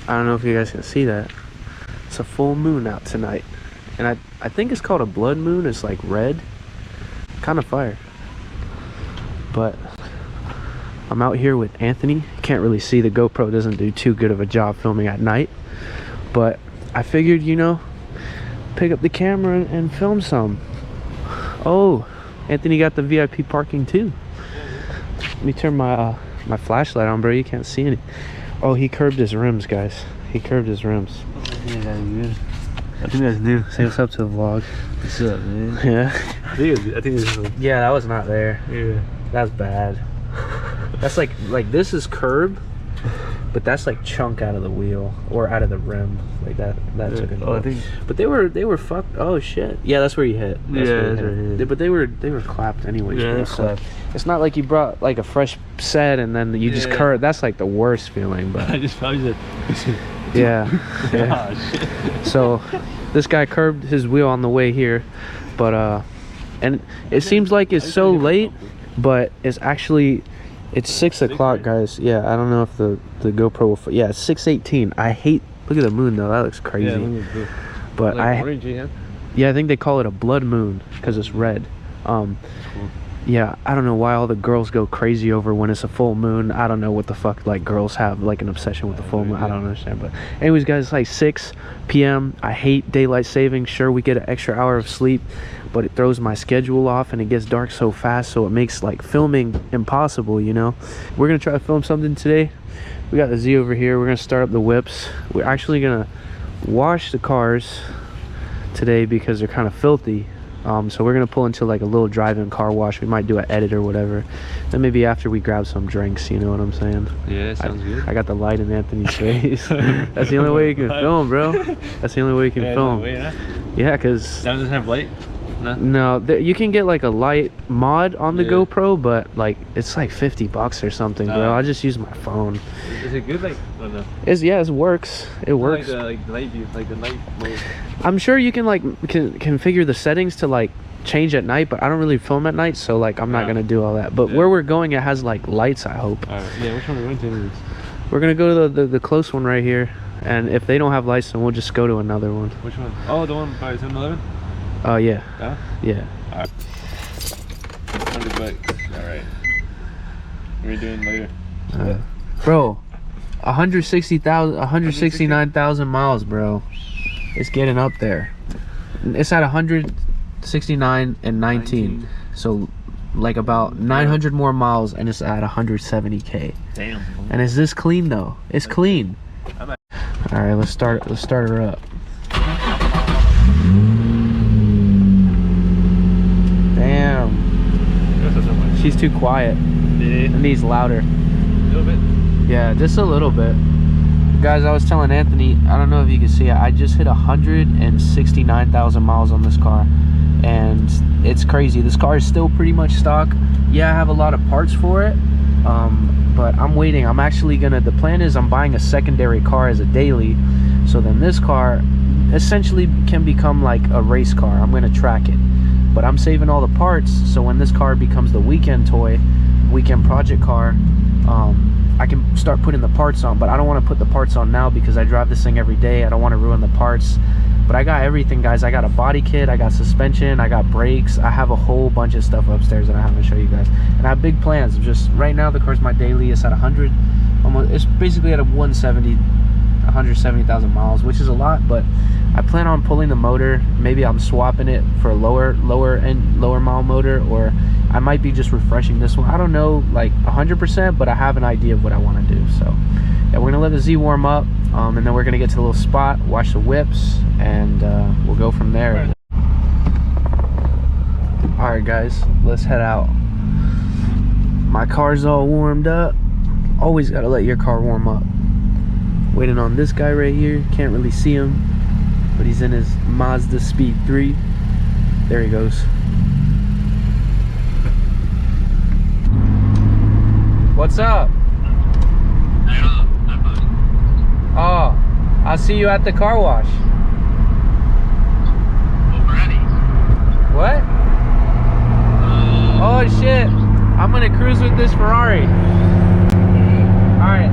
I don't know if you guys can see that. It's a full moon out tonight. And I think it's called a blood moon. It's like red. Kind of fire. But I'm out here with Anthony. Can't really see. The GoPro doesn't do too good of a job filming at night. But I figured, you know, pick up the camera and film some. Oh, Anthony got the VIP parking too. Let me turn my my flashlight on, bro. You can't see any. Oh, he curved his rims, guys. He curved his rims. Yeah, that's good. I think that's new. Say what's up to the vlog. What's up, man? Yeah. I think it's Yeah, that was not there. yeah. That's bad. That's like this is curb, but that's like chunk out of the wheel or out of the rim. Like that took a Oh, I think. But they were fucked. Oh shit. Yeah, that's where you hit. That's where you hit. But they were clapped anyways. Yeah, bro. clapped. It's not like you brought like a fresh set and then you just curved. That's like the worst feeling. But I just probably said. yeah. Oh, shit. So this guy curved his wheel on the way here, but and it seems like it's so late, but it's actually it's 6 o'clock, guys. Yeah, I don't know if the GoPro will. Yeah, it's 6:18. I hate. Look at the moon though. That looks crazy. Yeah, but like orange, yeah. Yeah, I think they call it a blood moon because it's red. Cool. Yeah, I don't know why all the girls go crazy over when it's a full moon. I don't know what the fuck like girls have like an obsession with the full moon. I don't understand. But anyways, guys, it's like 6 p.m. I hate daylight saving. Sure, we get an extra hour of sleep, but it throws my schedule off and it gets dark so fast, so it makes like filming impossible, you know. We're gonna try to film something today. We got the Z over here. We're gonna start up the whips. We're actually gonna wash the cars today because they're kind of filthy. So we're gonna pull into like a little drive-in car wash. We might do an edit or whatever. Then maybe after we grab some drinks, you know what I'm saying? Yeah, that sounds good. I got the light in Anthony's face. That's the only way you can film, bro. That's the only way you can film. Yeah, because That doesn't have light? no, you can get like a light mod on the GoPro, but like it's like $50 or something, bro. I just use my phone. Is it good? Like, oh no. It works. It works. Like the night view, like the night mode. I'm sure you can like configure the settings to like change at night, but I don't really film at night, so like I'm not gonna do all that. But where we're going, it has like lights, I hope. Alright, yeah, which one are we going to anyways? We're gonna go to the close one right here, and if they don't have lights, then we'll just go to another one. Which one? Oh, the one by 7-Eleven? Oh yeah. Yeah? Yeah. Alright. $100. Alright. What are you doing later? Bro, 169,000 miles, bro. It's getting up there. It's at 169 and 19. So like about 900 more miles and it's at 170k. Damn. And is this clean though? It's clean. All right, let's start her up. Damn. She's too quiet. It needs louder. A little bit. Yeah, just a little bit. Guys, I was telling Anthony, I don't know if you can see it, I just hit 169,000 miles on this car, and it's crazy. This car is still pretty much stock. Yeah, I have a lot of parts for it, but I'm waiting. I'm actually gonna, the plan is I'm buying a secondary car as a daily, so then this car essentially can become like a race car. I'm gonna track it, but I'm saving all the parts, so when this car becomes the weekend toy, weekend project car, I can start putting the parts on. But I don't want to put the parts on now because I drive this thing every day. I don't want to ruin the parts. But I got everything, guys. I got a body kit, I got suspension, I got brakes, I have a whole bunch of stuff upstairs that I haven't shown you guys. And I have big plans. Just right now the car's my daily. It's at 100, almost, it's basically at a 170,000 miles, which is a lot, but I plan on pulling the motor. Maybe I'm swapping it for a lower mile motor, or I might be just refreshing this one. I don't know like 100%, but I have an idea of what I want to do. So yeah, we're gonna let the Z warm up, and then we're gonna get to the little spot, wash the whips, and we'll go from there. All right, guys, let's head out. My car's all warmed up. Always gotta let your car warm up. Waiting on this guy right here. Can't really see him, but he's in his Mazda Speed 3. There he goes. What's up? Oh, I'll see you at the car wash. Already? What? Oh shit, I'm gonna cruise with this Ferrari. Alright.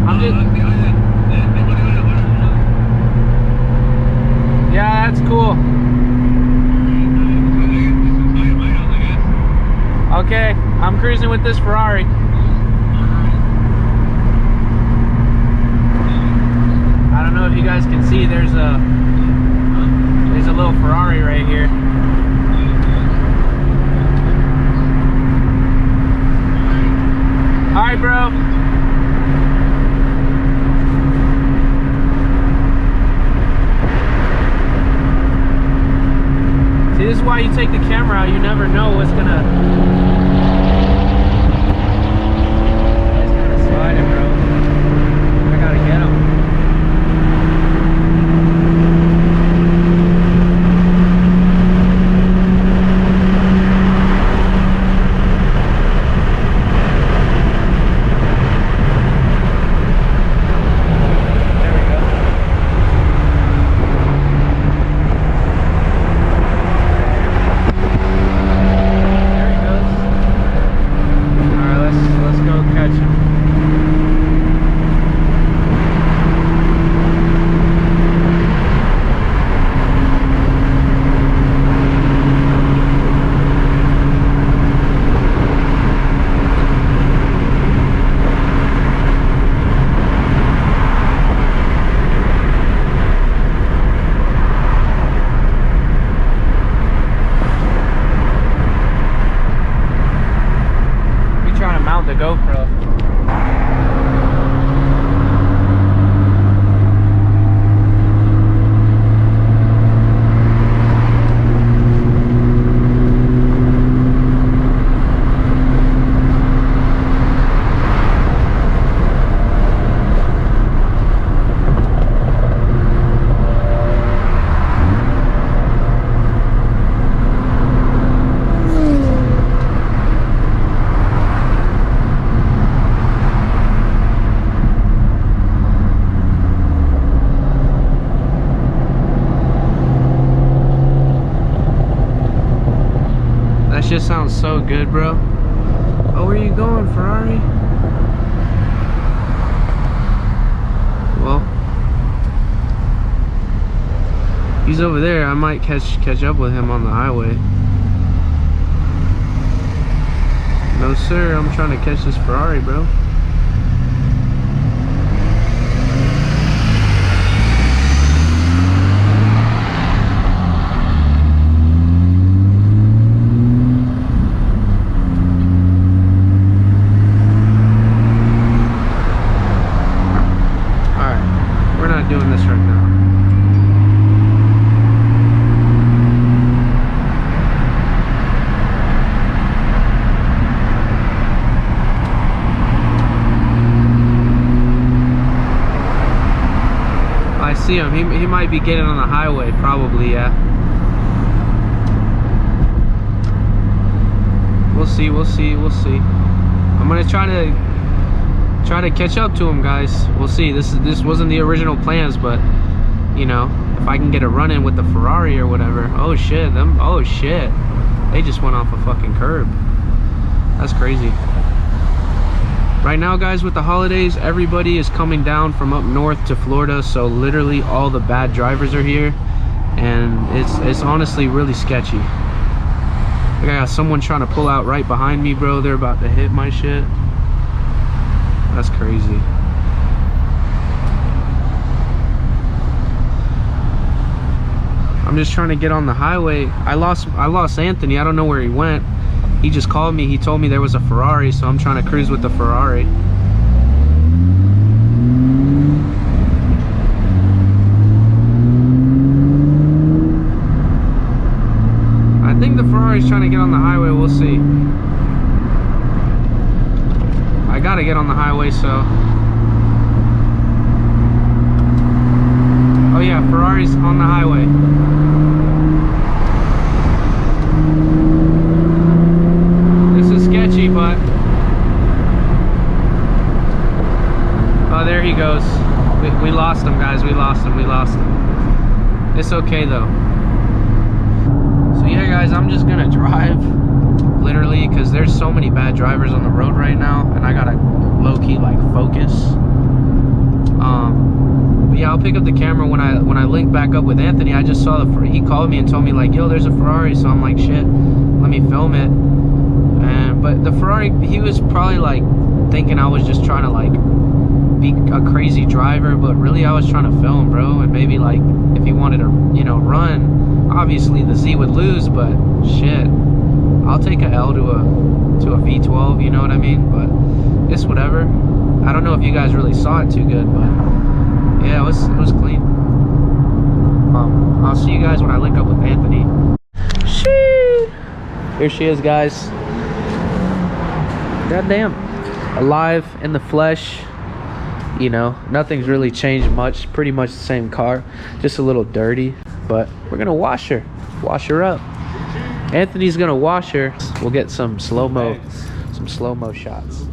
I'm just... I'm cruising with this Ferrari. I don't know if you guys can see, there's a little Ferrari right here. All right, bro. See, this is why you take the camera out. You never know what's gonna slide it, bro. I gotta get him. The GoPro. Just sounds so good, bro. Oh, where are you going, Ferrari? Well, he's over there. I might catch up with him on the highway. No sir, I'm trying to catch this Ferrari, bro. Doing this right now. I see him. He might be getting on the highway, probably, yeah. We'll see, we'll see, we'll see. I'm gonna try to catch up to him, guys. We'll see. This wasn't the original plans, but you know, if I can get a run in with the Ferrari or whatever. Oh shit, oh shit, they just went off a fucking curb. That's crazy. Right now, guys, with the holidays, everybody is coming down from up north to Florida, so literally all the bad drivers are here, and it's honestly really sketchy. I got someone trying to pull out right behind me, bro. They're about to hit my shit. That's crazy. I'm just trying to get on the highway. I lost Anthony. I don't know where he went. He just called me. He told me there was a Ferrari, so I'm trying to cruise with the Ferrari. I think the Ferrari's trying to get on the highway. We'll see. I gotta get on the highway, so. Oh yeah, Ferrari's on the highway. This is sketchy, but. Oh, there he goes. We lost him, guys. We lost him. It's okay, though. So yeah, guys, I'm just gonna drive. Literally, because there's so many bad drivers on the road right now, and I gotta low-key like focus. But yeah, I'll pick up the camera when I link back up with Anthony. I just saw he called me and told me like, yo, there's a Ferrari, so I'm like, shit, let me film it. And but the Ferrari, he was probably like thinking I was just trying to like be a crazy driver, but really I was trying to film, bro. And maybe like if he wanted to, you know, run, obviously the Z would lose, but shit, I'll take a L to a V12, you know what I mean? But it's whatever. I don't know if you guys really saw it too good, but yeah, it was clean. I'll see you guys when I link up with Anthony. Here she is, guys. Goddamn. Alive in the flesh. You know, nothing's really changed much. Pretty much the same car, just a little dirty. But we're gonna wash her up. Anthony's gonna wash her. We'll get some slow-mo shots.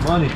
Money.